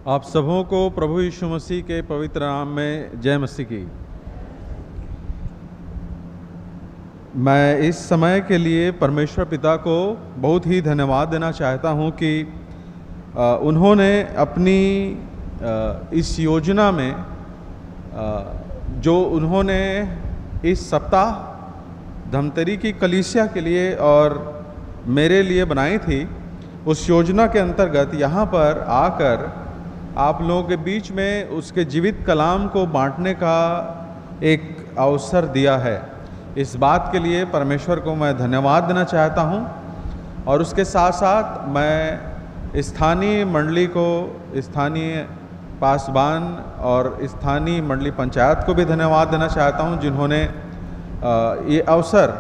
आप सबों को प्रभु यीशु मसीह के पवित्र नाम में जय मसीह की। मैं इस समय के लिए परमेश्वर पिता को बहुत ही धन्यवाद देना चाहता हूं कि उन्होंने अपनी इस योजना में जो उन्होंने इस सप्ताह धमतरी की कलीसिया के लिए और मेरे लिए बनाई थी, उस योजना के अंतर्गत यहाँ पर आकर आप लोगों के बीच में उसके जीवित कलाम को बांटने का एक अवसर दिया है। इस बात के लिए परमेश्वर को मैं धन्यवाद देना चाहता हूँ और उसके साथ साथ मैं स्थानीय मंडली को, स्थानीय पासबान और स्थानीय मंडली पंचायत को भी धन्यवाद देना चाहता हूँ, जिन्होंने ये अवसर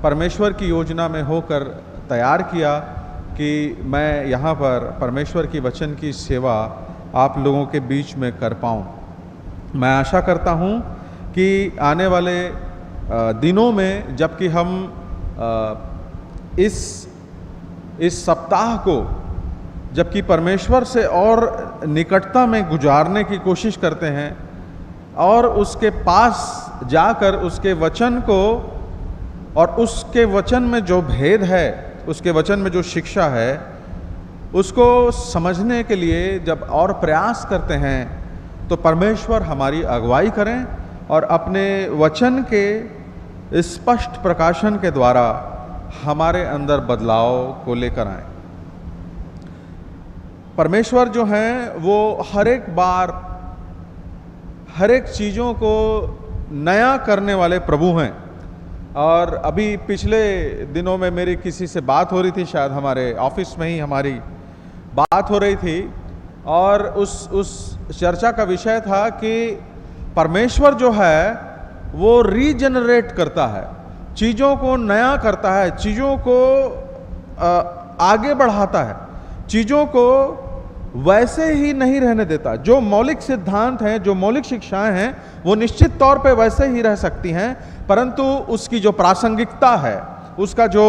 परमेश्वर की योजना में होकर तैयार किया कि मैं यहाँ पर परमेश्वर की वचन की सेवा आप लोगों के बीच में कर पाऊँ। मैं आशा करता हूँ कि आने वाले दिनों में जबकि हम इस सप्ताह को जबकि परमेश्वर से और निकटता में गुजारने की कोशिश करते हैं और उसके पास जाकर उसके वचन को और उसके वचन में जो भेद है, उसके वचन में जो शिक्षा है, उसको समझने के लिए जब और प्रयास करते हैं तो परमेश्वर हमारी अगुवाई करें और अपने वचन के स्पष्ट प्रकाशन के द्वारा हमारे अंदर बदलाव को लेकर आए। परमेश्वर जो हैं वो हर एक बार हर एक चीज़ों को नया करने वाले प्रभु हैं। और अभी पिछले दिनों में मेरी किसी से बात हो रही थी, शायद हमारे ऑफिस में ही हमारी बात हो रही थी और उस चर्चा का विषय था कि परमेश्वर जो है वो रीजनरेट करता है, चीज़ों को नया करता है, चीज़ों को आगे बढ़ाता है, चीज़ों को वैसे ही नहीं रहने देता। जो मौलिक सिद्धांत हैं, जो मौलिक शिक्षाएं हैं, वो निश्चित तौर पे वैसे ही रह सकती हैं, परंतु उसकी जो प्रासंगिकता है, उसका जो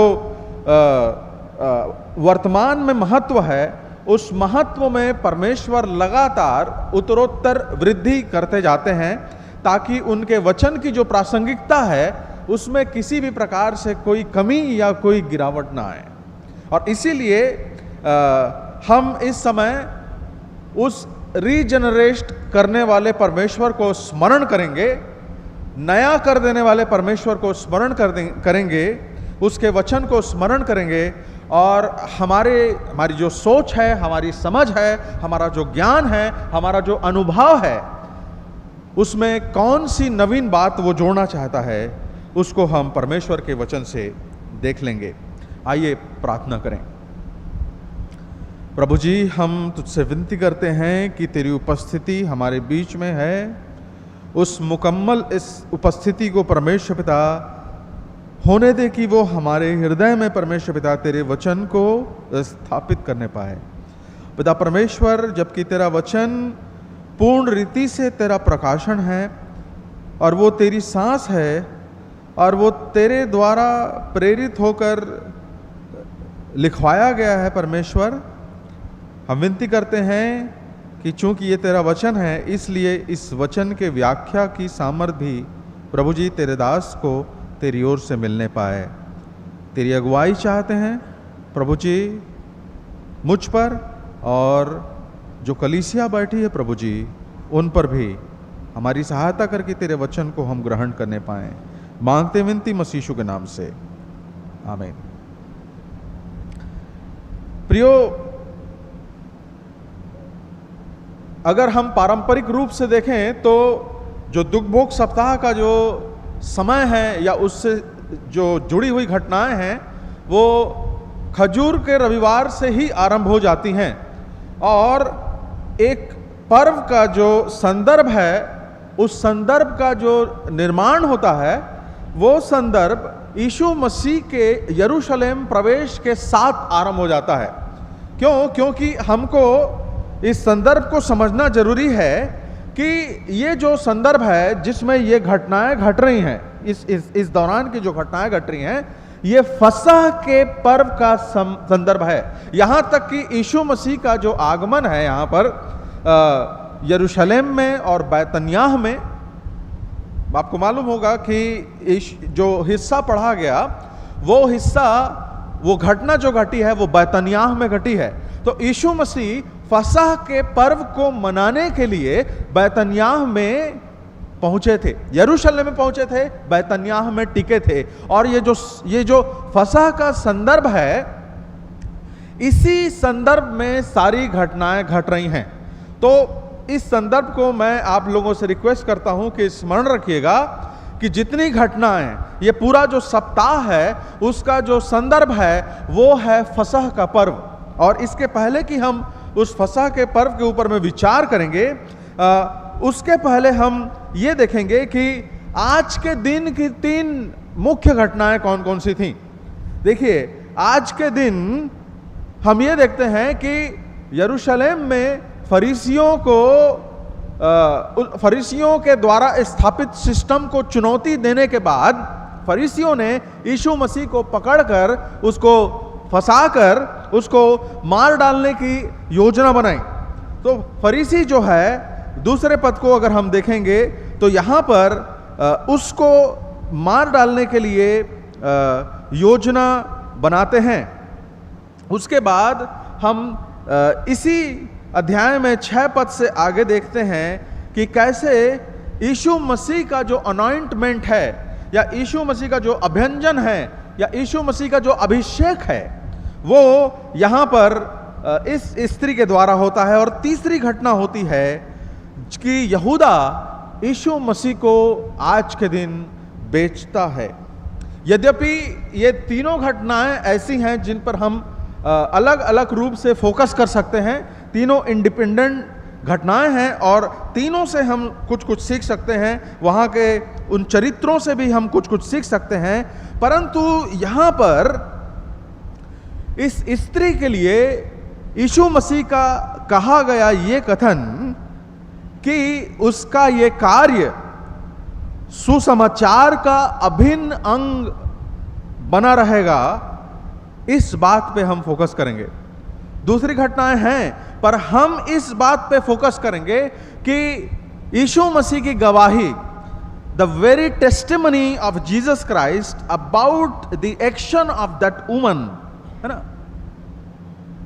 वर्तमान में महत्व है, उस महत्व में परमेश्वर लगातार उत्तरोत्तर वृद्धि करते जाते हैं ताकि उनके वचन की जो प्रासंगिकता है उसमें किसी भी प्रकार से कोई कमी या कोई गिरावट ना आए। और इसीलिए हम इस समय उस रीजनरेट करने वाले परमेश्वर को स्मरण करेंगे, नया कर देने वाले परमेश्वर को स्मरण करेंगे, उसके वचन को स्मरण करेंगे और हमारी जो सोच है, हमारी समझ है, हमारा जो ज्ञान है, हमारा जो अनुभव है, उसमें कौन सी नवीन बात वो जोड़ना चाहता है, उसको हम परमेश्वर के वचन से देख लेंगे। आइए प्रार्थना करें। प्रभु जी, हम तुझसे विनती करते हैं कि तेरी उपस्थिति हमारे बीच में है, उस मुकम्मल इस उपस्थिति को परमेश्वर पिता होने दे कि वो हमारे हृदय में परमेश्वर पिता तेरे वचन को स्थापित करने पाए। पिता परमेश्वर, जबकि तेरा वचन पूर्ण रीति से तेरा प्रकाशन है और वो तेरी सांस है और वो तेरे द्वारा प्रेरित होकर लिखवाया गया है, परमेश्वर हम विनती करते हैं कि चूंकि ये तेरा वचन है, इसलिए इस वचन के व्याख्या की सामर्थ्य भी प्रभु जी तेरे दास को तेरी ओर से मिलने पाए। तेरी अगुवाई चाहते हैं प्रभु जी मुझ पर और जो कलीसिया बैठी है प्रभु जी, उन पर भी हमारी सहायता करके तेरे वचन को हम ग्रहण करने पाएं। मांगते विनती मसीह यीशु के नाम से, आमीन। प्रियो, अगर हम पारंपरिक रूप से देखें तो जो दुख भोग सप्ताह का जो समय है या उससे जो जुड़ी हुई घटनाएं हैं वो खजूर के रविवार से ही आरंभ हो जाती हैं और एक पर्व का जो संदर्भ है, उस संदर्भ का जो निर्माण होता है, वो संदर्भ यीशु मसीह के यरूशलेम प्रवेश के साथ आरंभ हो जाता है। क्योंकि हमको इस संदर्भ को समझना जरूरी है कि ये जो संदर्भ है जिसमें ये घटनाएं घट रही हैं, इस दौरान की जो घटनाएं घट रही हैं, ये फसह के पर्व का संदर्भ है। यहां तक कि यीशु मसीह का जो आगमन है यहाँ पर, यरूशलेम में और बैतनियाह में, आपको मालूम होगा कि जो हिस्सा पढ़ा गया वो हिस्सा, वो घटना जो घटी है वो बैतनियाह में घटी है। तो यीशु मसीह फसह के पर्व को मनाने के लिए बैतनियाह में पहुंचे थे, यरूशलेम में पहुंचे थे, बैतनियाह में टिके थे। और ये जो फसह का संदर्भ है, इसी संदर्भ में सारी घटनाएं घट रही हैं। तो इस संदर्भ को मैं आप लोगों से रिक्वेस्ट करता हूं कि स्मरण रखिएगा कि जितनी घटनाएं, ये पूरा जो सप्ताह है उसका जो संदर्भ है वो है फसह का पर्व। और इसके पहले कि हम उस फसह के पर्व के ऊपर में विचार करेंगे, उसके पहले हम ये देखेंगे कि आज के दिन की 3 मुख्य घटनाएं कौन कौन सी थीं। देखिए, आज के दिन हम ये देखते हैं कि यरूशलेम में फरीसियों के द्वारा स्थापित सिस्टम को चुनौती देने के बाद फरीसियों ने यीशु मसीह को पकड़कर उसको फंसाकर उसको मार डालने की योजना बनाई। तो फरीसी जो है, दूसरे पद को अगर हम देखेंगे तो यहाँ पर उसको मार डालने के लिए योजना बनाते हैं। उसके बाद हम इसी अध्याय में 6 पद से आगे देखते हैं कि कैसे यीशु मसीह का जो अनॉइंटमेंट है, या यीशु मसीह का जो अभ्यंजन है, या यीशु मसीह का जो अभिषेक है, वो यहाँ पर इस स्त्री के द्वारा होता है। और तीसरी घटना होती है कि यहूदा यीशु मसीह को आज के दिन बेचता है। यद्यपि ये तीनों घटनाएं ऐसी हैं जिन पर हम अलग अलग रूप से फोकस कर सकते हैं, तीनों इंडिपेंडेंट घटनाएं हैं और तीनों से हम कुछ कुछ सीख सकते हैं, वहाँ के उन चरित्रों से भी हम कुछ कुछ सीख सकते हैं। परंतु यहाँ पर इस स्त्री के लिए यीशु मसीह का कहा गया ये कथन कि उसका ये कार्य सुसमाचार का अभिन्न अंग बना रहेगा, इस बात पे हम फोकस करेंगे। दूसरी घटनाएं हैं, पर हम इस बात पे फोकस करेंगे कि यीशु मसीह की गवाही, the very testimony of Jesus Christ about the action of that woman, है ना,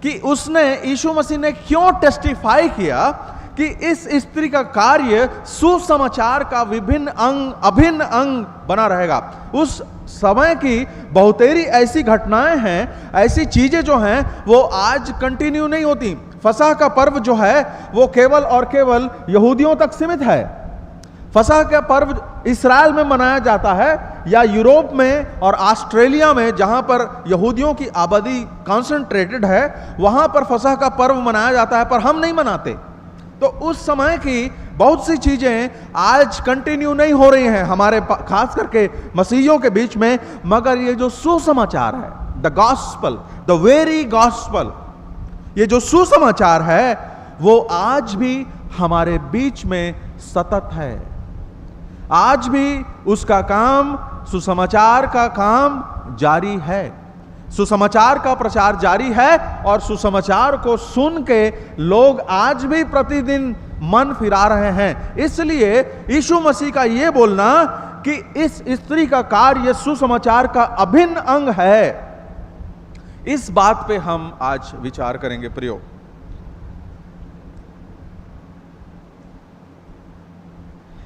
कि उसने, यीशु मसीह ने क्यों टेस्टिफाई किया कि इस स्त्री का कार्य सुसमाचार का अभिन्न अंग बना रहेगा। उस समय की बहुतेरी ऐसी घटनाएं हैं, ऐसी चीजें जो हैं वो आज कंटिन्यू नहीं होती। फसह का पर्व जो है वो केवल और केवल यहूदियों तक सीमित है। फसह का पर्व इस्राएल में मनाया जाता है, या यूरोप में और ऑस्ट्रेलिया में जहां पर यहूदियों की आबादी कॉन्सेंट्रेटेड है, वहां पर फसह का पर्व मनाया जाता है, पर हम नहीं मनाते। तो उस समय की बहुत सी चीजें आज कंटिन्यू नहीं हो रही हैं हमारे खास करके मसीहियों के बीच में, मगर ये जो सुसमाचार है, the gospel, the very gospel, ये जो सुसमाचार है वो आज भी हमारे बीच में सतत है। आज भी उसका काम, सुसमाचार का काम जारी है, सुसमाचार का प्रचार जारी है, और सुसमाचार को सुन के लोग आज भी प्रतिदिन मन फिरा रहे हैं। इसलिए यीशु मसीह का यह बोलना कि इस स्त्री का कार्य सुसमाचार का अभिन्न अंग है, इस बात पे हम आज विचार करेंगे प्रियो।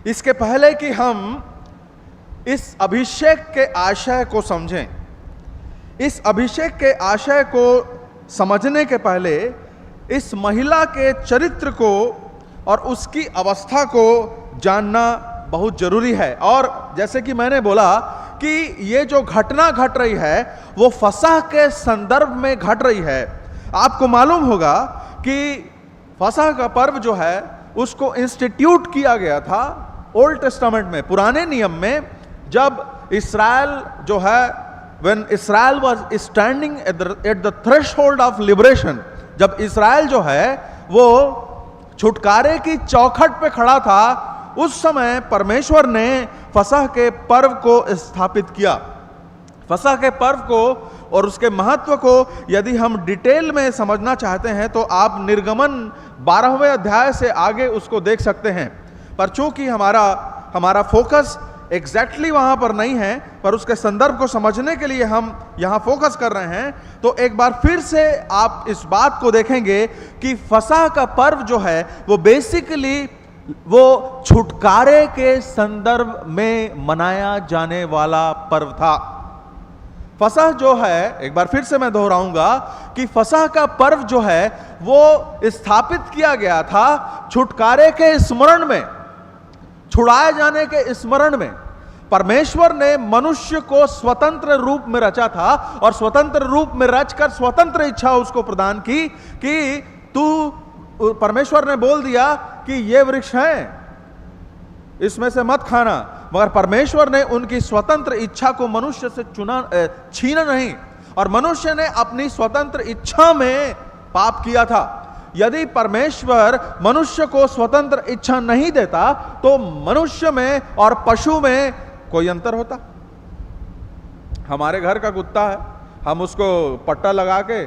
इसके पहले कि हम इस अभिषेक के आशय को समझें, इस अभिषेक के आशय को समझने के पहले इस महिला के चरित्र को और उसकी अवस्था को जानना बहुत जरूरी है। और जैसे कि मैंने बोला कि ये जो घटना घट रही है वो फसह के संदर्भ में घट रही है। आपको मालूम होगा कि फसह का पर्व जो है उसको इंस्टीट्यूट किया गया था ओल्ड टेस्टामेंट में, पुराने नियम में, जब इस्राएल जो है, when Israel was standing at the threshold of liberation, जब इस्राएल जो है वो छुटकारे की चौखट पे खड़ा था, उस समय परमेश्वर ने फसह के पर्व को स्थापित किया। फसह के पर्व को और उसके महत्व को यदि हम डिटेल में समझना चाहते हैं तो आप निर्गमन 12वें अध्याय से आगे उसको देख सकते हैं। पर चूंकि हमारा फोकस एग्जैक्टली वहां पर नहीं है, पर उसके संदर्भ को समझने के लिए हम यहां फोकस कर रहे हैं, तो एक बार फिर से आप इस बात को देखेंगे कि फसह का पर्व जो है वो बेसिकली वो छुटकारे के संदर्भ में मनाया जाने वाला पर्व था। फसह जो है, एक बार फिर से मैं दोहराऊंगा कि फसह का पर्व जो है वो स्थापित किया गया था छुटकारे के स्मरण में, छुड़ाए जाने के स्मरण में। परमेश्वर ने मनुष्य को स्वतंत्र रूप में रचा था और स्वतंत्र रूप में रचकर स्वतंत्र इच्छा उसको प्रदान की कि परमेश्वर ने बोल दिया कि ये वृक्ष है, इसमें से मत खाना, मगर परमेश्वर ने उनकी स्वतंत्र इच्छा को मनुष्य से छीना नहीं, और मनुष्य ने अपनी स्वतंत्र इच्छा में पाप किया था। यदि परमेश्वर मनुष्य को स्वतंत्र इच्छा नहीं देता तो मनुष्य में और पशु में कोई अंतर होता? हमारे घर का कुत्ता है, हम उसको पट्टा लगा के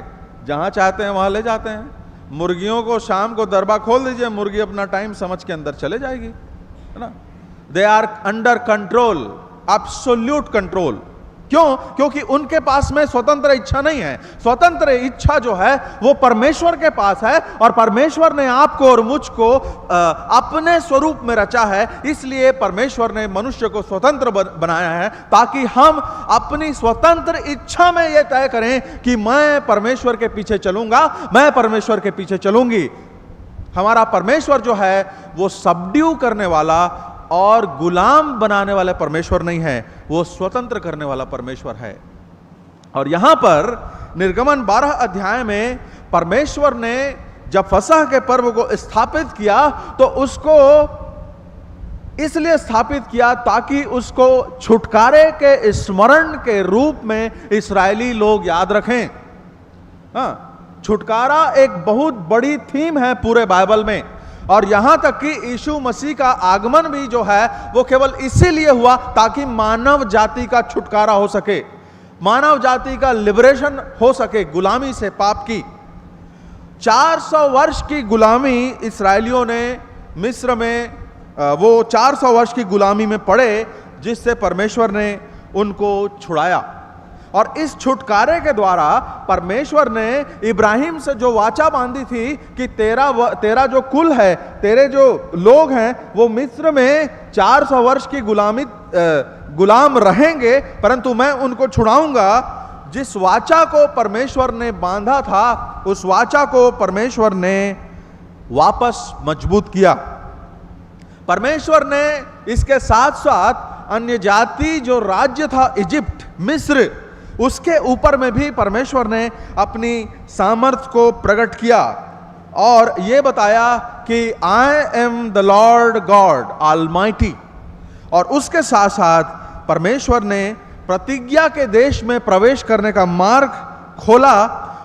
जहां चाहते हैं वहां ले जाते हैं। मुर्गियों को शाम को दरबा खोल दीजिए, मुर्गी अपना टाइम समझ के अंदर चले जाएगी, है ना। They are under control, absolute control. क्यों? क्योंकि उनके पास में स्वतंत्र इच्छा नहीं है। स्वतंत्र इच्छा जो है वो परमेश्वर के पास है, और परमेश्वर ने आपको और मुझको अपने स्वरूप में रचा है। इसलिए परमेश्वर ने मनुष्य को स्वतंत्र बनाया है ताकि हम अपनी स्वतंत्र इच्छा में यह तय करें कि मैं परमेश्वर के पीछे चलूंगा, मैं परमेश्वर के पीछे चलूंगी। हमारा परमेश्वर जो है वो सबड्यू करने वाला और गुलाम बनाने वाला परमेश्वर नहीं है, वो स्वतंत्र करने वाला परमेश्वर है। और यहां पर निर्गमन 12 अध्याय में परमेश्वर ने जब फसह के पर्व को स्थापित किया तो उसको इसलिए स्थापित किया ताकि उसको छुटकारे के स्मरण के रूप में इस्राएली लोग याद रखें। छुटकारा एक बहुत बड़ी थीम है पूरे बाइबल में, और यहां तक कि यीशु मसीह का आगमन भी जो है वो केवल इसीलिए हुआ ताकि मानव जाति का छुटकारा हो सके, मानव जाति का लिबरेशन हो सके गुलामी से, पाप की। 400 वर्ष की गुलामी इस्राएलियों ने मिस्र में, वो 400 वर्ष की गुलामी में पड़े, जिससे परमेश्वर ने उनको छुड़ाया। और इस छुटकारे के द्वारा परमेश्वर ने इब्राहिम से जो वाचा बांधी थी कि तेरा जो कुल है, तेरे जो लोग हैं वो मिस्र में 400 वर्ष की गुलाम रहेंगे, परंतु मैं उनको छुड़ाऊंगा। जिस वाचा को परमेश्वर ने बांधा था उस वाचा को परमेश्वर ने वापस मजबूत किया। परमेश्वर ने इसके साथ साथ अन्य जाति जो राज्य था इजिप्ट, मिस्र, उसके ऊपर में भी परमेश्वर ने अपनी सामर्थ को प्रकट किया और यह बताया कि I am the Lord God almighty. और उसके साथ साथ परमेश्वर ने प्रतिज्ञा के देश में प्रवेश करने का मार्ग खोला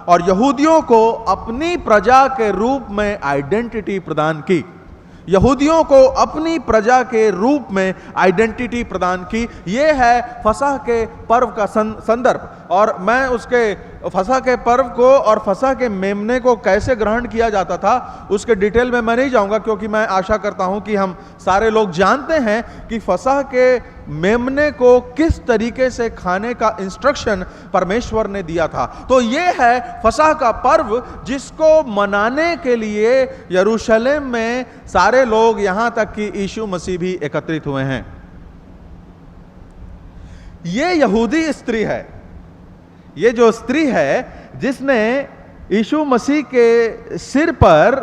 और यहूदियों को अपनी प्रजा के रूप में आइडेंटिटी प्रदान की, यहूदियों को अपनी प्रजा के रूप में आइडेंटिटी प्रदान की। यह है फसह के पर्व का संदर्भ। और मैं उसके फसह के पर्व को और फसह के मेमने को कैसे ग्रहण किया जाता था उसके डिटेल में मैं नहीं जाऊंगा, क्योंकि मैं आशा करता हूं कि हम सारे लोग जानते हैं कि फसह के मेमने को किस तरीके से खाने का इंस्ट्रक्शन परमेश्वर ने दिया था। तो यह है फसह का पर्व, जिसको मनाने के लिए यरूशलेम में सारे लोग, यहां तक कि यीशु मसीह भी एकत्रित हुए हैं। ये यहूदी स्त्री है, ये जो स्त्री है जिसने यीशु मसीह के सिर पर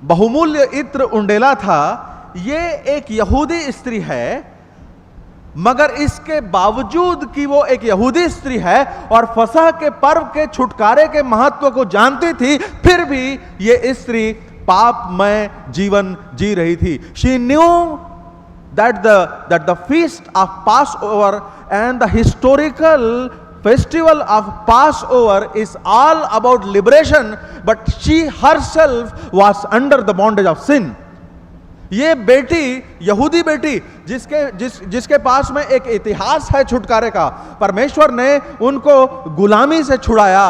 बहुमूल्य इत्र उंडेला था, ये एक यहूदी स्त्री है। मगर इसके बावजूद कि वो एक यहूदी स्त्री है और फसह के पर्व के छुटकारे के महत्व को जानती थी, फिर भी ये स्त्री पापमय जीवन जी रही थी। She knew that the feast of Passover and the historical festival of Passover is all about liberation, but she herself was under the bondage of sin. ये बेटी, यहूदी बेटी जिसके पास में एक इतिहास है छुटकारे का। परमेश्वर ने उनको गुलामी से छुड़ाया,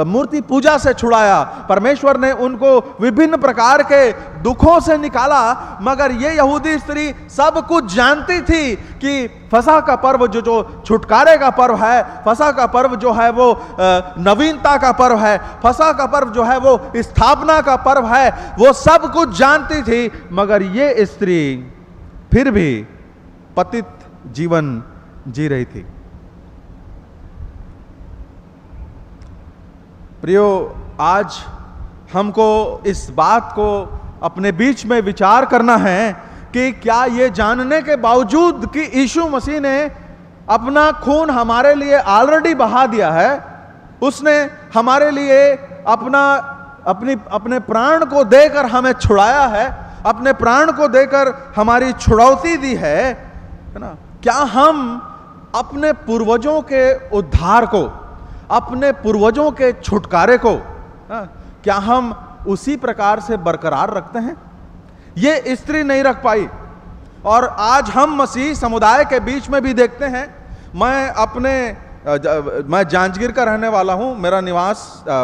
मूर्ति पूजा से छुड़ाया, परमेश्वर ने उनको विभिन्न प्रकार के दुखों से निकाला। मगर ये यहूदी स्त्री सब कुछ जानती थी कि फसह का पर्व जो छुटकारे का पर्व है, फसह का पर्व जो है वो नवीनता का पर्व है, फसह का पर्व जो है वो स्थापना का पर्व है, वो सब कुछ जानती थी। मगर ये स्त्री फिर भी पतित जीवन जी रही थी। प्रियो, आज हमको इस बात को अपने बीच में विचार करना है कि क्या ये जानने के बावजूद कि यीशु मसीह ने अपना खून हमारे लिए ऑलरेडी बहा दिया है, उसने हमारे लिए अपने प्राण को देकर हमें छुड़ाया है, अपने प्राण को देकर हमारी छुड़ौती दी है ना? क्या हम अपने पूर्वजों के उद्धार को, अपने पूर्वजों के छुटकारे को, क्या हम उसी प्रकार से बरकरार रखते हैं? ये स्त्री नहीं रख पाई। और आज हम मसीह समुदाय के बीच में भी देखते हैं। मैं जांजगीर का रहने वाला हूं, मेरा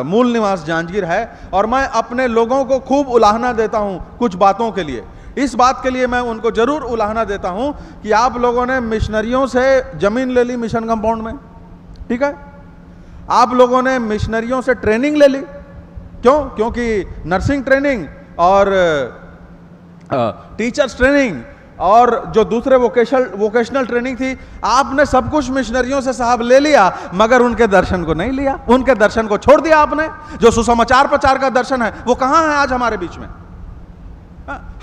मूल निवास जांजगीर है, और मैं अपने लोगों को खूब उलाहना देता हूं कुछ बातों के लिए। इस बात के लिए मैं उनको जरूर उलाहना देता हूं कि आप लोगों ने मिशनरियों से जमीन ले ली मिशन कंपाउंड में, ठीक है? आप लोगों ने मिशनरियों से ट्रेनिंग ले ली। क्यों? क्योंकि नर्सिंग ट्रेनिंग और टीचर्स ट्रेनिंग और जो दूसरे वोकेशनल ट्रेनिंग थी, आपने सब कुछ मिशनरियों से साहब ले लिया, मगर उनके दर्शन को नहीं लिया, उनके दर्शन को छोड़ दिया आपने। जो सुसमाचार प्रचार का दर्शन है वो कहां है आज हमारे बीच में?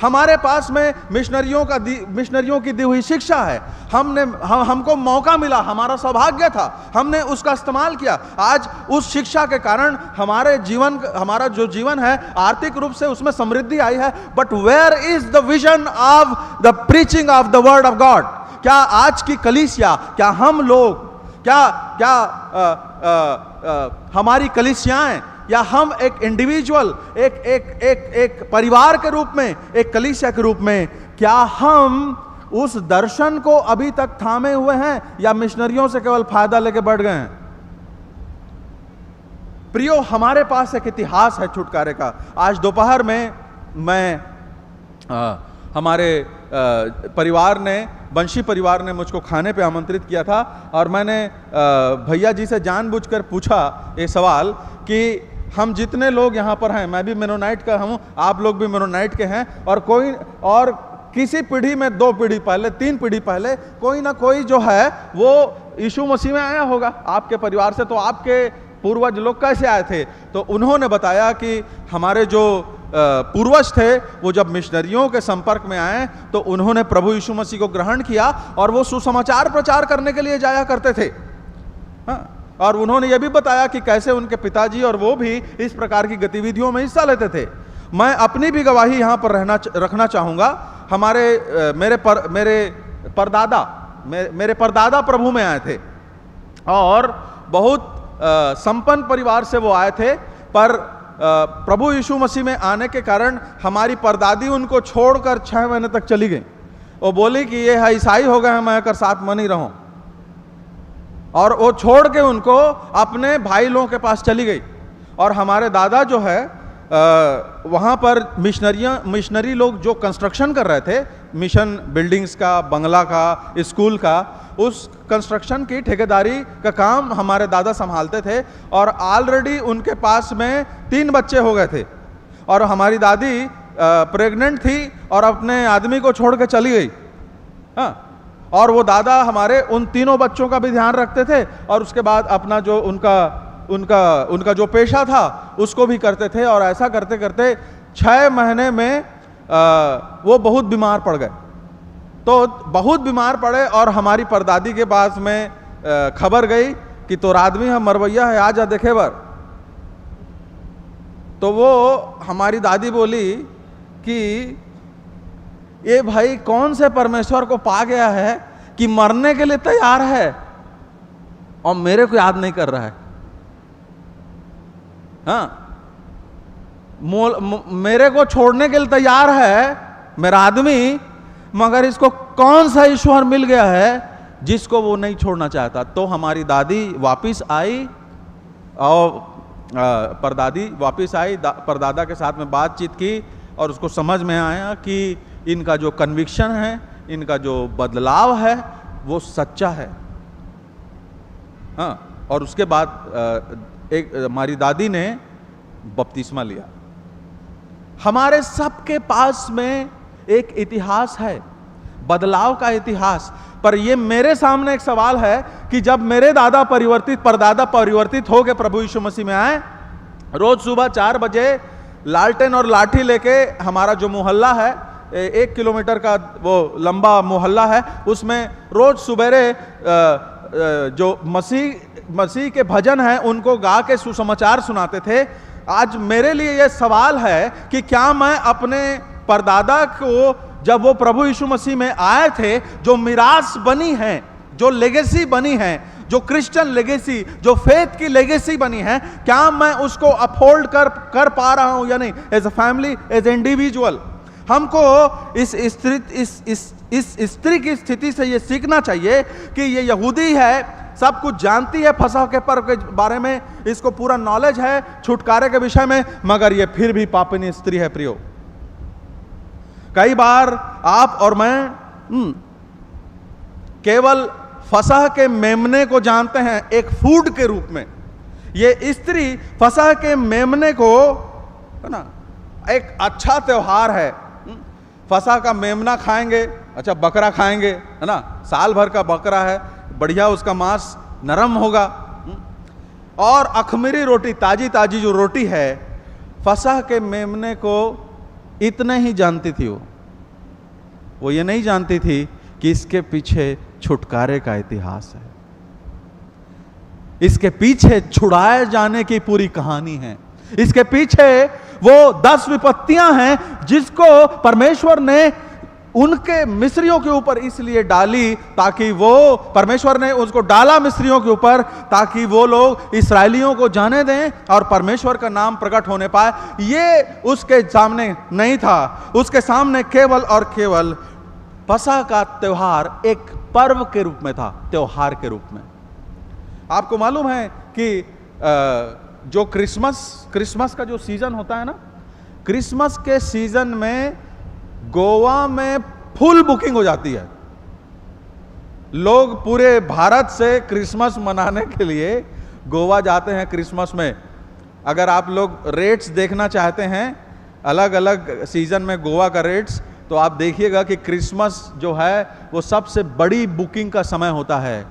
हमारे पास में मिशनरियों की दी हुई शिक्षा है। हमको मौका मिला, हमारा सौभाग्य था, हमने उसका इस्तेमाल किया। आज उस शिक्षा के कारण हमारा जो जीवन है आर्थिक रूप से उसमें समृद्धि आई है। But where is the vision of the preaching of the word of God? क्या आज की कलीसिया, क्या हम लोग, हमारी कलीसियाएं, या हम एक इंडिविजुअल, एक परिवार के रूप में, एक कलीसिया के रूप में, क्या हम उस दर्शन को अभी तक थामे हुए हैं या मिशनरियों से केवल फायदा लेके बढ़ गए हैं? प्रियो, हमारे पास एक इतिहास है छुटकारे का। आज दोपहर में मैं हमारे परिवार ने, बंशी परिवार ने मुझको खाने पे आमंत्रित किया था, और मैंने भैया जी से जानबूझकर पूछा ये सवाल कि हम जितने लोग यहाँ पर हैं, मैं भी मेनोनाइट का हूँ, आप लोग भी मेनोनाइट के हैं, और किसी पीढ़ी में, 2 पीढ़ी पहले, 3 पीढ़ी पहले कोई ना कोई जो है वो यीशु मसीह में आया होगा आपके परिवार से। तो आपके पूर्वज लोग कैसे आए थे? तो उन्होंने बताया कि हमारे जो पूर्वज थे वो जब मिशनरियों के संपर्क में आए तो उन्होंने प्रभु यीशु मसीह को ग्रहण किया, और वो सुसमाचार प्रचार करने के लिए जाया करते थे। और उन्होंने ये भी बताया कि कैसे उनके पिताजी और वो भी इस प्रकार की गतिविधियों में हिस्सा लेते थे। मैं अपनी भी गवाही यहाँ पर रखना चाहूँगा। मेरे परदादा प्रभु में आए थे, और बहुत संपन्न परिवार से वो आए थे, पर प्रभु यीशु मसीह में आने के कारण हमारी परदादी उनको छोड़कर 6 महीने तक चली गई। वो बोली कि ये है ईसाई हो गए हैं, मैं कर साथ में नहीं रहूं, और वो छोड़ के उनको अपने भाई लोगों के पास चली गई। और हमारे दादा जो है वहाँ पर मिशनरी लोग जो कंस्ट्रक्शन कर रहे थे, मिशन बिल्डिंग्स का, बंगला का, स्कूल का, उस कंस्ट्रक्शन की ठेकेदारी का काम हमारे दादा संभालते थे। और ऑलरेडी उनके पास में 3 बच्चे हो गए थे, और हमारी दादी प्रेग्नेंट थी और अपने आदमी को छोड़ के चली गई। हाँ, और वो दादा हमारे उन 3 बच्चों का भी ध्यान रखते थे, और उसके बाद अपना जो उनका जो पेशा था उसको भी करते थे। और ऐसा करते करते 6 महीने में वो बहुत बीमार पड़ गए। तो बहुत बीमार पड़े, और हमारी परदादी के पास में खबर गई कि तोर आदमी हम मरवैया है, आ जा देखे बर। तो वो हमारी दादी बोली कि ये भाई कौन से परमेश्वर को पा गया है कि मरने के लिए तैयार है और मेरे को याद नहीं कर रहा है। हाँ, मेरे को छोड़ने के लिए तैयार है मेरा आदमी, मगर इसको कौन सा ईश्वर मिल गया है जिसको वो नहीं छोड़ना चाहता। तो हमारी दादी वापिस आई और परदादी वापिस आई, परदादा के साथ में बातचीत की और उसको समझ में आया कि इनका जो कन्विक्शन है, इनका जो बदलाव है वो सच्चा है। हाँ, और उसके बाद एक हमारी दादी ने बपतिस्मा लिया। हमारे सबके पास में एक इतिहास है, बदलाव का इतिहास। पर ये मेरे सामने एक सवाल है कि जब मेरे परदादा परिवर्तित हो गए, प्रभु यीशु मसीह में आए, रोज सुबह 4 बजे लालटेन और लाठी लेके हमारा जो मोहल्ला है, 1 किलोमीटर का वो लंबा मोहल्ला है, उसमें रोज सुबेरे जो मसीह के भजन हैं उनको गा के सुसमाचार सुनाते थे। आज मेरे लिए यह सवाल है कि क्या मैं अपने परदादा को, जब वो प्रभु यीशु मसीह में आए थे, जो मिरास बनी है, जो लेगेसी बनी है, जो क्रिश्चियन लेगेसी, जो फेथ की लेगेसी बनी है, क्या मैं उसको अपहोल्ड कर पा रहा हूं या नहीं, as a family, as individual. हमको इस स्त्री की स्थिति से ये सीखना चाहिए कि ये यहूदी है, सब कुछ जानती है, फसह के पर्व के बारे में इसको पूरा नॉलेज है, छुटकारे के विषय में, मगर ये फिर भी पापिनी स्त्री है। प्रियो, कई बार आप और मैं केवल फसह के मेमने को जानते हैं एक फूड के रूप में। ये स्त्री फसह के मेमने को, है ना, एक अच्छा त्योहार है, फसह का मेमना खाएंगे, अच्छा बकरा खाएंगे, है ना, साल भर का बकरा है, बढ़िया उसका मांस नरम होगा, और अखमीरी रोटी, ताजी ताजी जो रोटी है, फसह के मेमने को इतने ही जानती थी। वो ये नहीं जानती थी कि इसके पीछे छुटकारे का इतिहास है, इसके पीछे छुड़ाए जाने की पूरी कहानी है, इसके पीछे वो 10 विपत्तियां हैं जिसको परमेश्वर ने उनके मिस्रियों के ऊपर इसलिए डाली ताकि वो, परमेश्वर ने उसको डाला मिस्रियों के ऊपर ताकि वो लोग इस्राएलियों को जाने दें और परमेश्वर का नाम प्रकट होने पाए। ये उसके सामने नहीं था, उसके सामने केवल और केवल फसह का त्योहार एक पर्व के रूप में था, त्योहार के रूप में। आपको मालूम है कि जो क्रिसमस का जो सीजन होता है ना, क्रिसमस के सीजन में गोवा में फुल बुकिंग हो जाती है। लोग पूरे भारत से क्रिसमस मनाने के लिए गोवा जाते हैं क्रिसमस में। अगर आप लोग रेट्स देखना चाहते हैं अलग अलग सीजन में गोवा का रेट्स, तो आप देखिएगा कि क्रिसमस जो है वो सबसे बड़ी बुकिंग का समय होता है।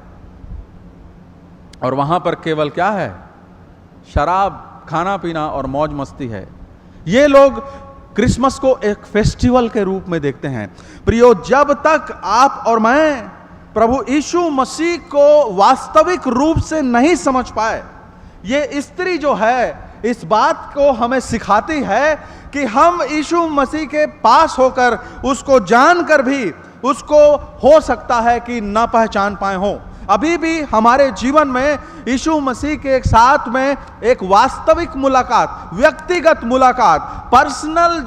और वहां पर केवल क्या है, शराब, खाना पीना और मौज मस्ती है। ये लोग क्रिसमस को एक फेस्टिवल के रूप में देखते हैं। प्रियो, जब तक आप और मैं प्रभु यीशु मसीह को वास्तविक रूप से नहीं समझ पाए, ये स्त्री जो है इस बात को हमें सिखाती है कि हम यीशु मसीह के पास होकर, उसको जानकर भी उसको हो सकता है कि ना पहचान पाए हों। अभी भी हमारे जीवन में यीशु मसीह के एक साथ में एक वास्तविक मुलाकात, व्यक्तिगत मुलाकात, पर्सनल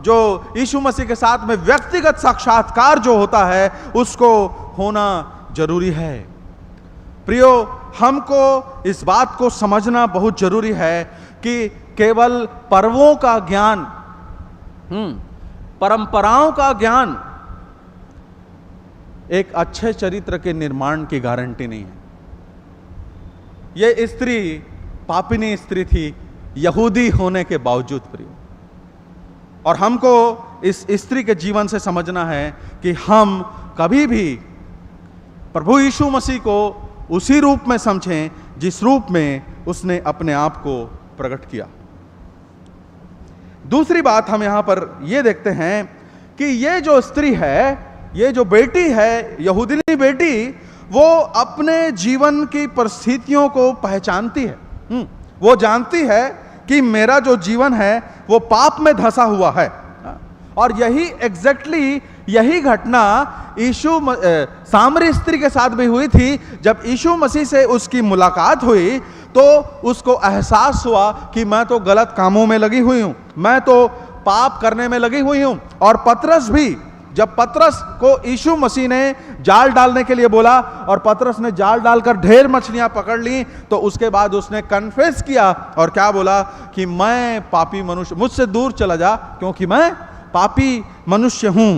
जो यीशु मसीह के साथ में व्यक्तिगत साक्षात्कार जो होता है, उसको होना जरूरी है। प्रियो, हमको इस बात को समझना बहुत जरूरी है कि केवल पर्वों का ज्ञान, परंपराओं का ज्ञान एक अच्छे चरित्र के निर्माण की गारंटी नहीं है। यह स्त्री पापिनी स्त्री थी, यहूदी होने के बावजूद। प्रियो, और हमको इस स्त्री के जीवन से समझना है कि हम कभी भी प्रभु यीशु मसीह को उसी रूप में समझें जिस रूप में उसने अपने आप को प्रकट किया। दूसरी बात हम यहां पर यह देखते हैं कि ये जो स्त्री है, ये जो बेटी है, यहूदिनी बेटी, वो अपने जीवन की परिस्थितियों को पहचानती है। वो जानती है कि मेरा जो जीवन है वो पाप में धंसा हुआ है। और यही एग्जैक्टली यही घटना सामरी स्त्री के साथ भी हुई थी। जब यीशु मसीह से उसकी मुलाकात हुई तो उसको एहसास हुआ कि मैं तो गलत कामों में लगी हुई हूं, मैं तो पाप करने में लगी हुई हूं। और पतरस भी जब पतरस को यीशु मसीह ने जाल डालने के लिए बोला और पतरस ने जाल डालकर ढेर मछलियां पकड़ ली, तो उसके बाद उसने कन्फेस किया और क्या बोला कि मैं पापी मनुष्य, मुझसे दूर चला जा क्योंकि मैं पापी मनुष्य हूं।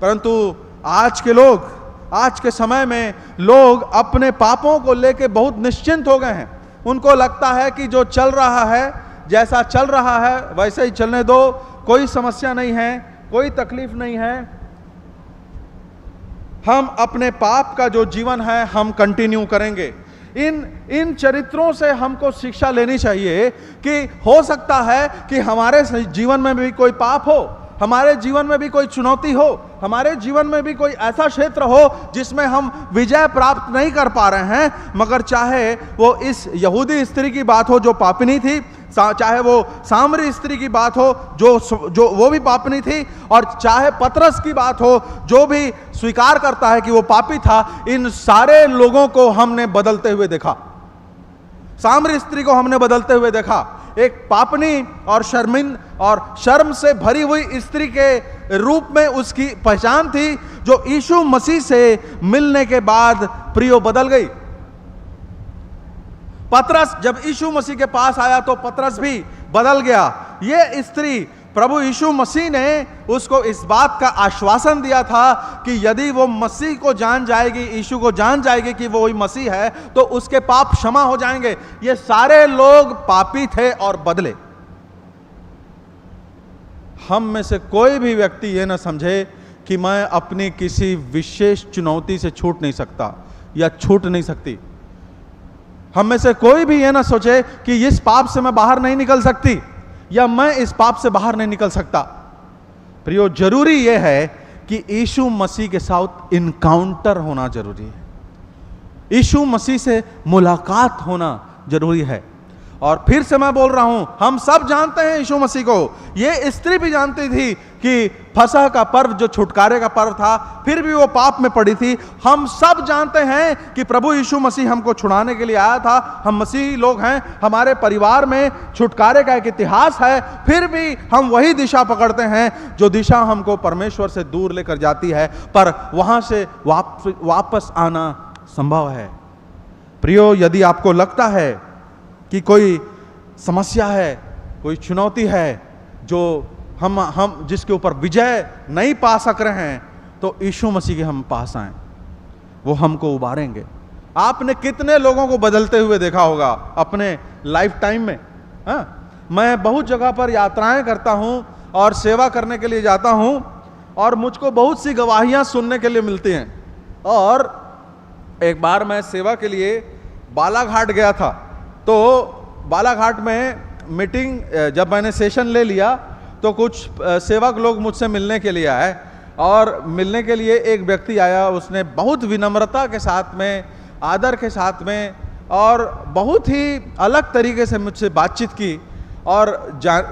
परंतु आज के लोग, आज के समय में लोग अपने पापों को लेकर बहुत निश्चिंत हो गए हैं। उनको लगता है कि जो चल रहा है, जैसा चल रहा है वैसे ही चलने दो, कोई समस्या नहीं है, कोई तकलीफ नहीं है। हम अपने पाप का जो जीवन है हम कंटिन्यू करेंगे। इन चरित्रों से हमको शिक्षा लेनी चाहिए कि हो सकता है कि हमारे जीवन में भी कोई पाप हो, हमारे जीवन में भी कोई चुनौती हो, हमारे जीवन में भी कोई ऐसा क्षेत्र हो जिसमें हम विजय प्राप्त नहीं कर पा रहे हैं। मगर चाहे वो इस यहूदी स्त्री की बात हो जो पापिनी थी, चाहे वो सामरी स्त्री की बात हो जो वो भी पापिनी थी, और चाहे पतरस की बात हो जो भी स्वीकार करता है कि वो पापी था, इन सारे लोगों को हमने बदलते हुए देखा। सामरी स्त्री को हमने बदलते हुए देखा। एक पापनी और शर्म से भरी हुई स्त्री के रूप में उसकी पहचान थी, जो यीशु मसीह से मिलने के बाद प्रियो बदल गई। पतरस जब यीशु मसीह के पास आया तो पतरस भी बदल गया। ये स्त्री, प्रभु यीशु मसीह ने उसको इस बात का आश्वासन दिया था कि यदि वो मसीह को जान जाएगी, यीशु को जान जाएगी कि वो वही मसीह है, तो उसके पाप क्षमा हो जाएंगे। ये सारे लोग पापी थे और बदले। हम में से कोई भी व्यक्ति ये ना समझे कि मैं अपनी किसी विशेष चुनौती से छूट नहीं सकता या छूट नहीं सकती। हम में से कोई भी ये ना सोचे कि इस पाप से मैं बाहर नहीं निकल सकती या मैं इस पाप से बाहर नहीं निकल सकता। प्रियो, जरूरी यह है कि यीशु मसीह के साथ इनकाउंटर होना जरूरी है, यीशु मसीह से मुलाकात होना जरूरी है। और फिर से मैं बोल रहा हूं, हम सब जानते हैं यीशु मसीह को। ये स्त्री भी जानती थी कि फसह का पर्व जो छुटकारे का पर्व था, फिर भी वो पाप में पड़ी थी। हम सब जानते हैं कि प्रभु यीशु मसीह हमको छुड़ाने के लिए आया था। हम मसीही लोग हैं, हमारे परिवार में छुटकारे का एक इतिहास है, फिर भी हम वही दिशा पकड़ते हैं जो दिशा हमको परमेश्वर से दूर लेकर जाती है, पर वहां से वापस आना संभव है। प्रियो, यदि आपको लगता है कि कोई समस्या है, कोई चुनौती है जो हम जिसके ऊपर विजय नहीं पा सक रहे हैं, तो यीशु मसीह के हम पास आए, वो हमको उबारेंगे। आपने कितने लोगों को बदलते हुए देखा होगा अपने लाइफ टाइम में। मैं बहुत जगह पर यात्राएं करता हूं और सेवा करने के लिए जाता हूं, और मुझको बहुत सी गवाहियां सुनने के लिए मिलती हैं। और एक बार मैं सेवा के लिए बालाघाट गया था, तो बालाघाट में मीटिंग, जब मैंने सेशन ले लिया तो कुछ सेवक लोग मुझसे मिलने के लिए आए, और मिलने के लिए एक व्यक्ति आया। उसने बहुत विनम्रता के साथ में, आदर के साथ में और बहुत ही अलग तरीके से मुझसे बातचीत की। और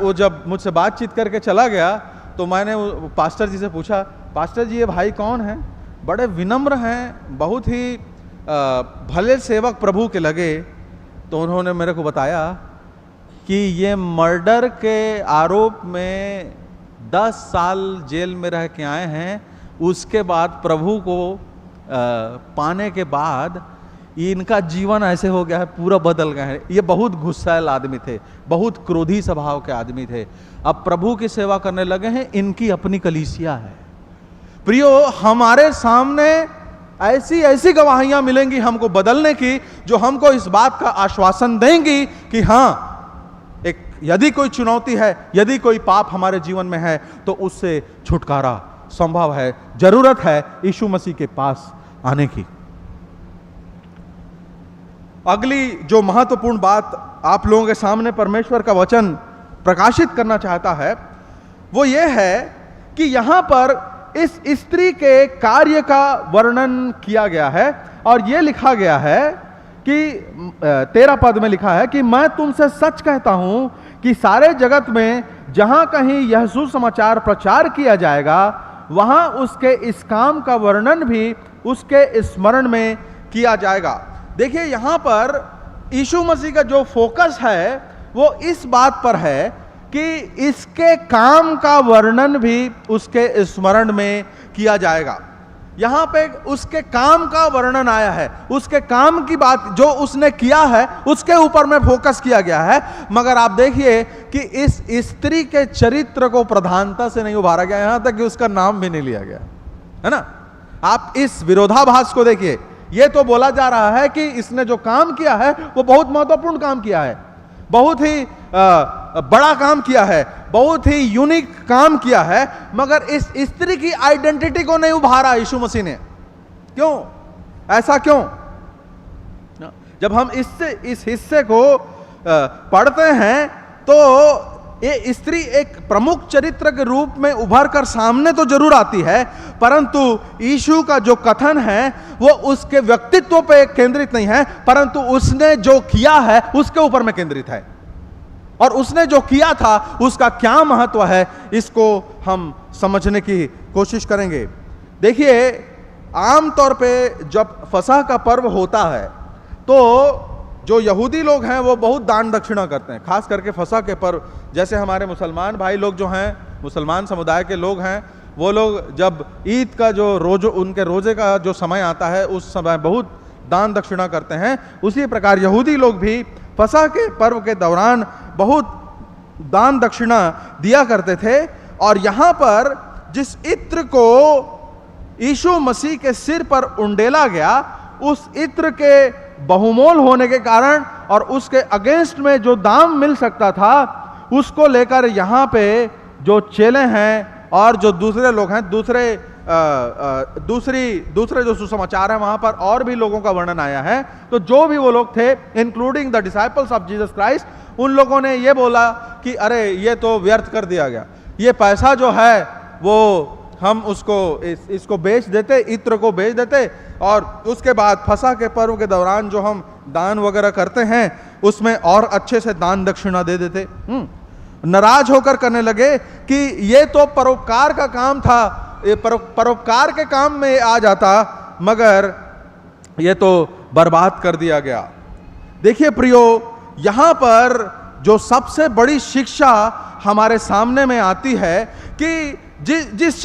वो जब मुझसे बातचीत करके चला गया तो मैंने पास्टर जी से पूछा, पास्टर जी ये भाई कौन हैं? बड़े विनम्र हैं, बहुत ही भले सेवक प्रभु के लगे। तो उन्होंने मेरे को बताया कि ये मर्डर के आरोप में 10 साल जेल में रह के आए हैं। उसके बाद प्रभु को पाने के बाद इनका जीवन ऐसे हो गया है, पूरा बदल गया है। ये बहुत गुस्सैल आदमी थे, बहुत क्रोधी स्वभाव के आदमी थे, अब प्रभु की सेवा करने लगे हैं। इनकी अपनी कलीसिया है। प्रियो, हमारे सामने ऐसी ऐसी गवाहियां मिलेंगी हमको बदलने की, जो हमको इस बात का आश्वासन देंगी कि हाँ, यदि कोई चुनौती है, यदि कोई पाप हमारे जीवन में है, तो उससे छुटकारा संभव है। जरूरत है यीशु मसीह के पास आने की। अगली जो महत्वपूर्ण बात आप लोगों के सामने परमेश्वर का वचन प्रकाशित करना चाहता है, वो ये है कि यहां पर इस स्त्री के कार्य का वर्णन किया गया है, और ये लिखा गया है कि 13 पद में लिखा है कि मैं तुमसे सच कहता हूं कि सारे जगत में जहां कहीं यह सुसमाचार प्रचार किया जाएगा, वहां उसके इस काम का वर्णन भी उसके स्मरण में किया जाएगा। देखिए, यहां पर यीशु मसीह का जो फोकस है वो इस बात पर है कि इसके काम का वर्णन भी उसके स्मरण में किया जाएगा। यहां पे उसके काम का वर्णन आया है, उसके काम की बात जो उसने किया है उसके ऊपर में फोकस किया गया है। मगर आप देखिए कि इस स्त्री के चरित्र को प्रधानता से नहीं उभारा गया, यहां तक कि उसका नाम भी नहीं लिया गया, है ना। आप इस विरोधाभास को देखिए, यह तो बोला जा रहा है कि इसने जो काम किया है वो बहुत महत्वपूर्ण काम किया है, बहुत ही बड़ा काम किया है, बहुत ही यूनिक काम किया है, मगर इस स्त्री की आइडेंटिटी को नहीं उभारा यीशु मसीह ने। क्यों? ऐसा क्यों? जब हम इस हिस्से को पढ़ते हैं तो ये स्त्री एक प्रमुख चरित्र के रूप में उभर कर सामने तो जरूर आती है, परंतु यीशु का जो कथन है वो उसके व्यक्तित्व पे केंद्रित नहीं है, परंतु उसने जो किया है उसके ऊपर में केंद्रित है। और उसने जो किया था उसका क्या महत्व है, इसको हम समझने की कोशिश करेंगे। देखिए, आमतौर पे जब फसह का पर्व होता है तो जो यहूदी लोग हैं वो बहुत दान दक्षिणा करते हैं, खास करके फसह के पर्व। जैसे हमारे मुसलमान भाई लोग जो हैं, मुसलमान समुदाय के लोग हैं, वो लोग जब ईद का जो उनके रोजे का जो समय आता है उस समय बहुत दान दक्षिणा करते हैं। उसी प्रकार यहूदी लोग भी फसह के पर्व के दौरान बहुत दान दक्षिणा दिया करते थे। और यहां पर जिस इत्र को यीशु मसीह के सिर पर उंडेला गया, उस इत्र के बहुमोल होने के कारण और उसके अगेंस्ट में जो दाम मिल सकता था उसको लेकर यहां पे जो चेले हैं और जो दूसरे लोग हैं, दूसरे जो सुसमाचार है वहां पर और भी लोगों का वर्णन आया है। तो जो भी वो लोग थे, including the disciples of Jesus Christ, उन लोगों ने ये बोला कि अरे ये तो व्यर्थ कर दिया गया, ये पैसा जो है वो हम इसको बेच देते, इत्र को बेच देते, और उसके बाद फसह के पर्व के दौरान जो हम दान वगैरह करते हैं उसमें और अच्छे से दान दक्षिणा दे देते। नाराज होकर करने लगे कि ये तो परोपकार का काम था, ये परोपकार के काम में आ जाता, मगर ये तो बर्बाद कर दिया गया। देखिए प्रियो, यहां पर जो सबसे बड़ी शिक्षा हमारे सामने में आती है कि जिस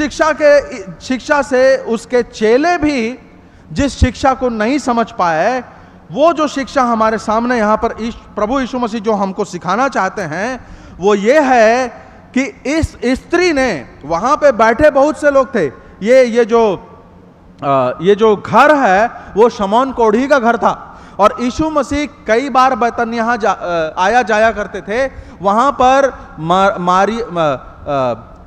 शिक्षा से उसके चेले भी जिस शिक्षा को नहीं समझ पाए, वो जो शिक्षा हमारे सामने यहां पर प्रभु यीशु मसीह जो हमको सिखाना चाहते हैं वो ये है कि इस स्त्री ने, वहां पे बैठे बहुत से लोग थे, ये जो घर है वो शमौन कोढ़ी का घर था, और यीशु मसीह कई बार बैतनिय्याह आया जाया करते थे। वहां पर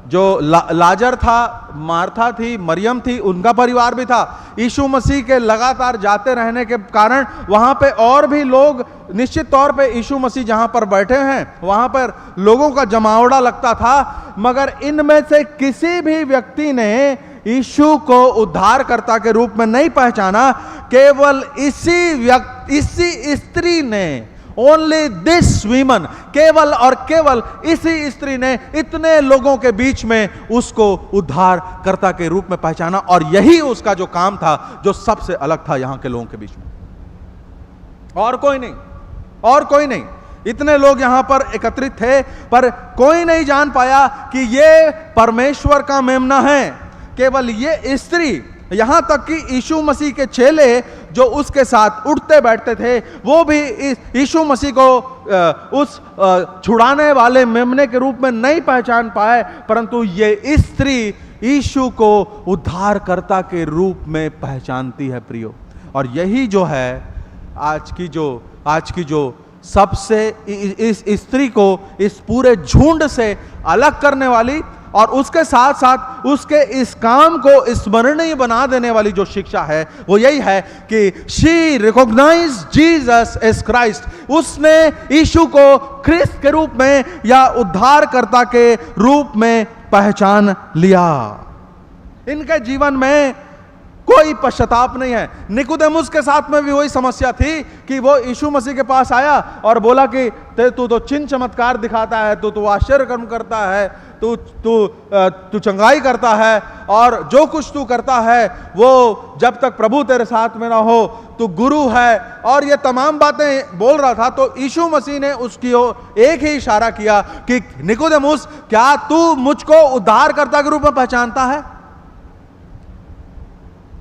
जो लाजर था, मार्था थी, मरियम थी, उनका परिवार भी था। यीशु मसीह के लगातार जाते रहने के कारण वहां पे और भी लोग, निश्चित तौर पे यीशु मसीह जहां पर बैठे हैं वहां पर लोगों का जमावड़ा लगता था, मगर इनमें से किसी भी व्यक्ति ने यीशु को उद्धारकर्ता के रूप में नहीं पहचाना। केवल इसी स्त्री ने, ओनली दिस वीमन, केवल और केवल इसी स्त्री ने इतने लोगों के बीच में उसको उद्धारकर्ता के रूप में पहचाना, और यही उसका जो काम था जो सबसे अलग था यहां के लोगों के बीच में। और कोई नहीं। इतने लोग यहां पर एकत्रित थे, पर कोई नहीं जान पाया कि ये परमेश्वर का मेमना है। केवल ये स्त्री, यहां तक कि यीशु मसीह के चेले जो उसके साथ उठते बैठते थे वो भी यीशु मसीह को उस छुड़ाने वाले मेमने के रूप में नहीं पहचान पाए, परंतु ये स्त्री यीशु को उद्धारकर्ता के रूप में पहचानती है प्रियो। और यही जो है आज की जो सबसे इस स्त्री को इस पूरे झुंड से अलग करने वाली और उसके साथ साथ उसके इस काम को स्मरणीय बना देने वाली जो शिक्षा है वो यही है कि she recognise Jesus as Christ. उसने यीशु को ख्रिस्त के रूप में या उद्धारकर्ता के रूप में पहचान लिया। इनके जीवन में कोई पश्चाताप नहीं है। निकोदेमुस के साथ में भी वही समस्या थी कि वो यीशु मसीह के पास आया और बोला कि तू तो चिन्ह चमत्कार दिखाता है, तू आश्चर्य कर्म करता है, तू चंगाई करता है, और जो कुछ तू करता है वो जब तक प्रभु तेरे साथ में ना हो तू गुरु है, और ये तमाम बातें बोल रहा था। तो यीशु मसीह ने उसकी ओर एक ही इशारा किया कि निकोदेमुस, क्या तू मुझको उद्धारकर्ता के रूप में पहचानता है?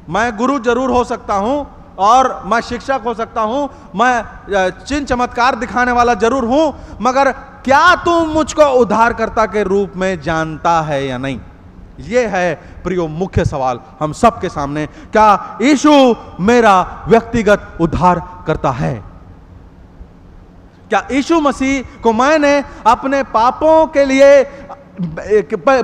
मैं गुरु जरूर हो सकता हूं और मैं शिक्षक हो सकता हूं, मैं चिन्ह चमत्कार दिखाने वाला जरूर हूं, मगर क्या तू मुझको उद्धारकर्ता के रूप में जानता है या नहीं? यह है प्रियो मुख्य सवाल हम सबके सामने। क्या यीशु मेरा व्यक्तिगत उद्धार करता है? क्या यीशु मसीह को मैंने अपने पापों के लिए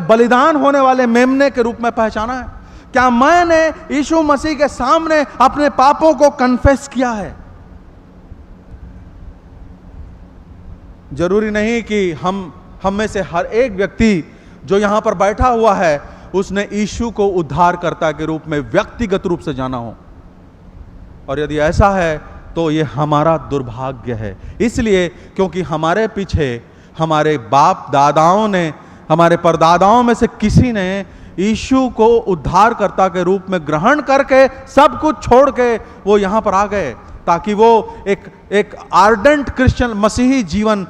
बलिदान होने वाले मेमने के रूप में पहचाना है? क्या मैंने यीशु मसीह के सामने अपने पापों को कन्फेस किया है? जरूरी नहीं कि हम में से हर एक व्यक्ति जो यहां पर बैठा हुआ है उसने यीशु को उद्धारकर्ता के रूप में व्यक्तिगत रूप से जाना हो, और यदि ऐसा है तो यह हमारा दुर्भाग्य है। इसलिए क्योंकि हमारे पीछे हमारे बाप दादाओं ने, हमारे परदादाओं में से किसी ने यीशु को उद्धारकर्ता के रूप में ग्रहण करके सब कुछ छोड़ के वो यहां पर आ गए ताकि वो एक आर्डेंट क्रिश्चियन मसीही जीवन,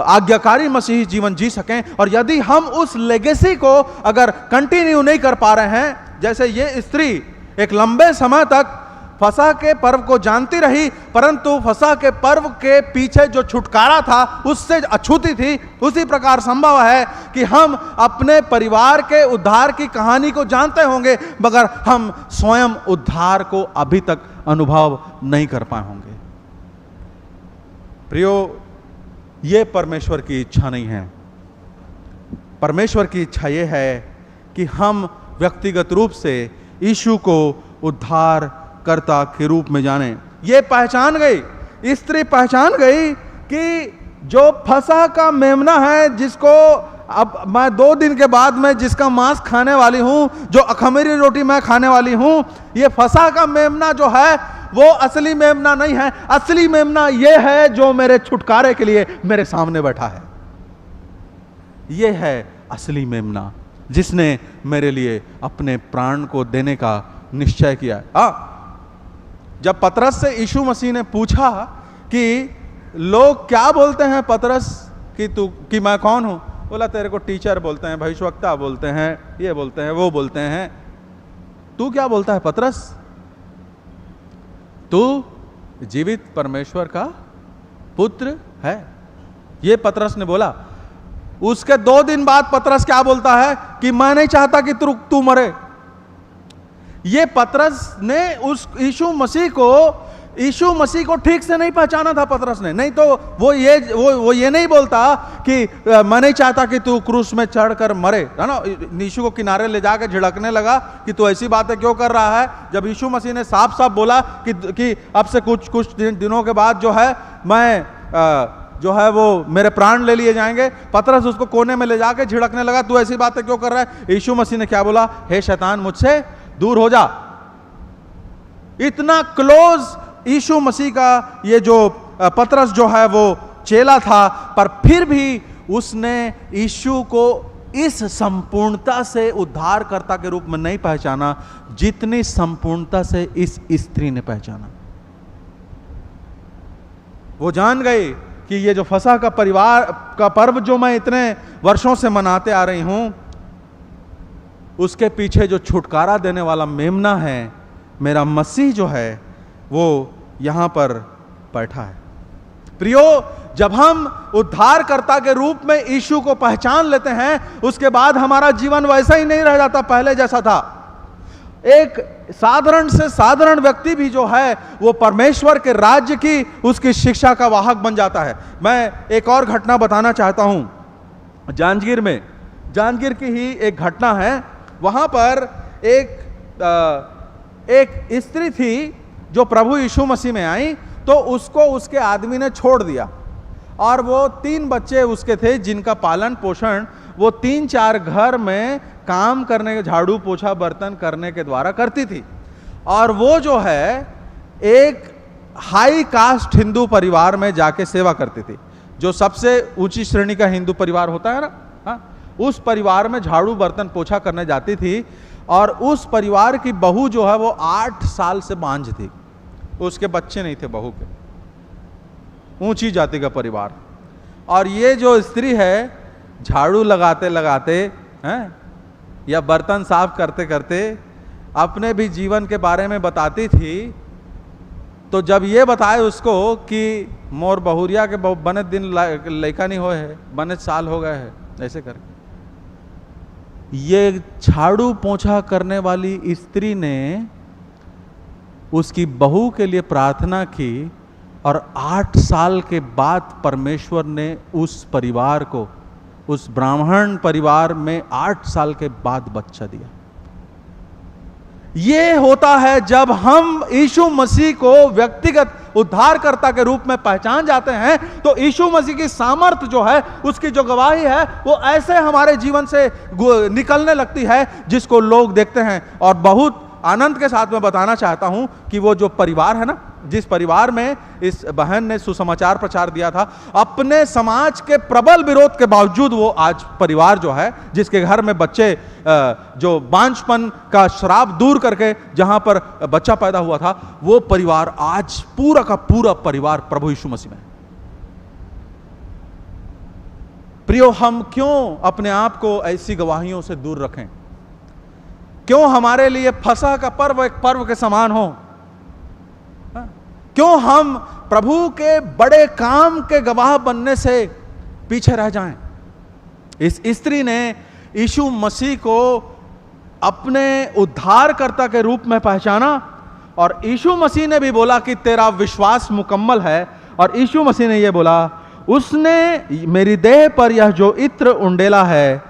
आज्ञाकारी मसीही जीवन जी सकें। और यदि हम उस लेगेसी को अगर कंटिन्यू नहीं कर पा रहे हैं, जैसे ये स्त्री एक लंबे समय तक फसह के पर्व को जानती रही, परंतु फसह के पर्व के पीछे जो छुटकारा था उससे अछूती थी, उसी प्रकार संभव है कि हम अपने परिवार के उद्धार की कहानी को जानते होंगे मगर हम स्वयं उद्धार को अभी तक अनुभव नहीं कर पाए होंगे। प्रियो, ये परमेश्वर की इच्छा नहीं है। परमेश्वर की इच्छा यह है कि हम व्यक्तिगत रूप से यीशु को उद्धार कर्ता के रूप में जाने। ये पहचान गई, स्त्री पहचान गई कि जो फसह का मेमना है, जिसको अब मैं 2 दिन के बाद में जिसका मांस खाने वाली हूं, जो अखमीरी रोटी मैं खाने वाली हूं, ये फसह का मेमना जो है वो असली मेमना नहीं है। असली मेमना ये है जो मेरे छुटकारे के लिए मेरे सामने बैठा है। ये है असली मेमना जिसने मेरे लिए अपने प्राण को देने का निश्चय किया है। जब पतरस से यीशु मसीह ने पूछा कि लोग क्या बोलते हैं पतरस कि मैं कौन हूं, बोला तेरे को टीचर बोलते हैं, भविष्यवक्ता बोलते हैं, ये बोलते हैं, वो बोलते हैं, तू क्या बोलता है पतरस? तू जीवित परमेश्वर का पुत्र है। ये पतरस ने बोला। उसके 2 दिन बाद पतरस क्या बोलता है कि मैं नहीं चाहता कि तू मरे। ये पतरस ने उस यीशु मसीह को ठीक से नहीं पहचाना था पतरस ने। नहीं तो वो ये नहीं बोलता कि मैं नहीं चाहता कि तू क्रूस में चढ़कर मरे, है ना। यीशु को किनारे ले जाकर झिड़कने लगा कि तू ऐसी बातें क्यों कर रहा है, जब यीशु मसीह ने साफ साफ बोला कि अब से कुछ दिनों के बाद जो है मैं जो है वो मेरे प्राण ले लिए जाएंगे। पतरस उसको कोने में ले जाकर झिड़कने लगा, तू ऐसी बातें क्यों कर रहा है। यीशु मसीह ने क्या बोला? हे शैतान, मुझसे दूर हो जा। इतना क्लोज यीशु मसीह का ये जो पतरस जो है वो चेला था, पर फिर भी उसने यीशु को इस संपूर्णता से उद्धारकर्ता के रूप में नहीं पहचाना जितनी संपूर्णता से इस स्त्री ने पहचाना। वो जान गई कि ये जो फसह का परिवार का पर्व जो मैं इतने वर्षों से मनाते आ रही हूं, उसके पीछे जो छुटकारा देने वाला मेमना है, मेरा मसीह जो है, वो यहां पर बैठा है। प्रियो, जब हम उद्धारकर्ता के रूप में यीशु को पहचान लेते हैं, उसके बाद हमारा जीवन वैसा ही नहीं रह जाता पहले जैसा था। एक साधारण से साधारण व्यक्ति भी जो है वो परमेश्वर के राज्य की, उसकी शिक्षा का वाहक बन जाता है। मैं एक और घटना बताना चाहता हूं। जांजगीर में, जांजगीर की ही एक घटना है। वहां पर एक स्त्री थी जो प्रभु यीशु मसीह में आई, तो उसको उसके आदमी ने छोड़ दिया, और वो 3 बच्चे उसके थे जिनका पालन पोषण वो 3-4 घर में काम करने के, झाड़ू पोछा बर्तन करने के द्वारा करती थी। और वो जो है एक हाई कास्ट हिंदू परिवार में जाके सेवा करती थी, जो सबसे ऊंची श्रेणी का हिंदू परिवार होता है ना, हाँ, उस परिवार में झाड़ू बर्तन पोछा करने जाती थी। और उस परिवार की बहू जो है वो 8 साल से बांझ थी, उसके बच्चे नहीं थे बहू के, ऊंची जाति का परिवार। और ये जो स्त्री है झाड़ू लगाते लगाते हैं या बर्तन साफ करते करते अपने भी जीवन के बारे में बताती थी, तो जब ये बताए उसको कि मोर बहुरिया के बने दिन लड़का नहीं होए है, बने साल हो गए है, ऐसे करके ये झाड़ू पोंछा करने वाली स्त्री ने उसकी बहू के लिए प्रार्थना की और 8 साल के बाद परमेश्वर ने उस परिवार को, उस ब्राह्मण परिवार में 8 साल के बाद बच्चा दिया। ये होता है जब हम यीशु मसीह को व्यक्तिगत उद्धारकर्ता के रूप में पहचान जाते हैं, तो यीशु मसीह की सामर्थ्य जो है, उसकी जो गवाही है, वो ऐसे हमारे जीवन से निकलने लगती है जिसको लोग देखते हैं। और बहुत आनंद के साथ मैं बताना चाहता हूं कि वो जो परिवार है ना, जिस परिवार में इस बहन ने सुसमाचार प्रचार दिया था, अपने समाज के प्रबल विरोध के बावजूद वो आज परिवार जो है, जिसके घर में बच्चे जो बांझपन का श्राप दूर करके जहां पर बच्चा पैदा हुआ था, वो परिवार आज पूरा का पूरा परिवार प्रभु यीशु मसीह में। प्रियो, हम क्यों अपने आप को ऐसी गवाहियों से दूर रखें? क्यों हमारे लिए फसह का पर्व एक पर्व के समान हो? क्यों हम प्रभु के बड़े काम के गवाह बनने से पीछे रह जाएं? इस स्त्री ने यीशु मसीह को अपने उद्धारकर्ता के रूप में पहचाना और यीशु मसीह ने भी बोला कि तेरा विश्वास मुकम्मल है। और यीशु मसीह ने यह बोला, उसने मेरी देह पर यह जो इत्र उंडेला है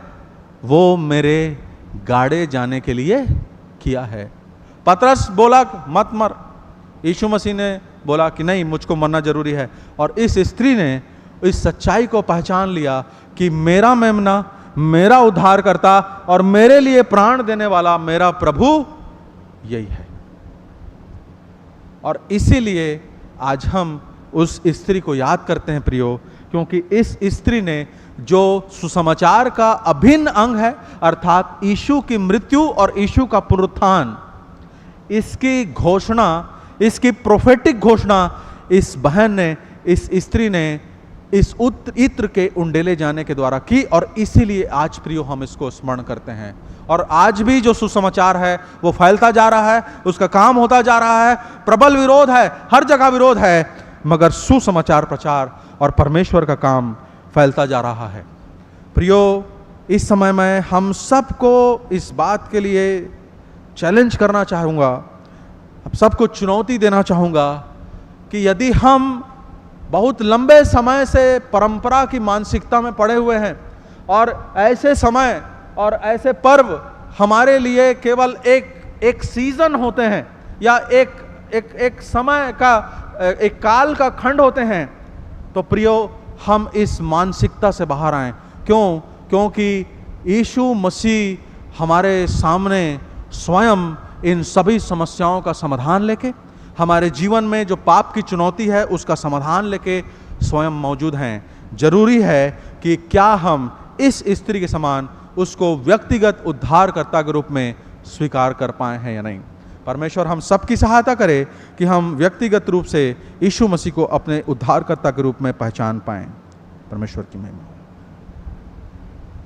वो मेरे गाड़े जाने के लिए किया है। पतरस बोला मत मर, यीशु मसीह ने बोला कि नहीं, मुझको मरना जरूरी है। और इस स्त्री ने इस सच्चाई को पहचान लिया कि मेरा मेमना, मेरा उद्धारकर्ता और मेरे लिए प्राण देने वाला मेरा प्रभु यही है। और इसीलिए आज हम उस स्त्री को याद करते हैं प्रियो, क्योंकि इस स्त्री ने जो सुसमाचार का अभिन्न अंग है, अर्थात यीशु की मृत्यु और यीशु का पुनरुत्थान, इसकी घोषणा, इसकी प्रोफेटिक घोषणा इस बहन ने, इस स्त्री ने इस इत्र के उंडेले जाने के द्वारा की। और इसीलिए आज प्रियो हम इसको स्मरण करते हैं। और आज भी जो सुसमाचार है वो फैलता जा रहा है, उसका काम होता जा रहा है। प्रबल विरोध है, हर जगह विरोध है, मगर सुसमाचार प्रचार और परमेश्वर का काम फैलता जा रहा है। प्रियो, इस समय में हम सबको इस बात के लिए चैलेंज करना चाहूँगा, अब सबको चुनौती देना चाहूँगा कि यदि हम बहुत लंबे समय से परंपरा की मानसिकता में पड़े हुए हैं और ऐसे समय और ऐसे पर्व हमारे लिए केवल एक सीजन होते हैं या एक समय का, एक काल का खंड होते हैं, तो प्रियो हम इस मानसिकता से बाहर आएं। क्यों? क्योंकि यीशु मसीह हमारे सामने स्वयं इन सभी समस्याओं का समाधान लेके, हमारे जीवन में जो पाप की चुनौती है उसका समाधान लेके स्वयं मौजूद हैं। जरूरी है कि क्या हम इस स्त्री के समान उसको व्यक्तिगत उद्धारकर्ता के रूप में स्वीकार कर पाए हैं या नहीं। परमेश्वर हम सबकी सहायता करे कि हम व्यक्तिगत रूप से यीशु मसीह को अपने उद्धारकर्ता के रूप में पहचान पाएं। परमेश्वर की महिमा।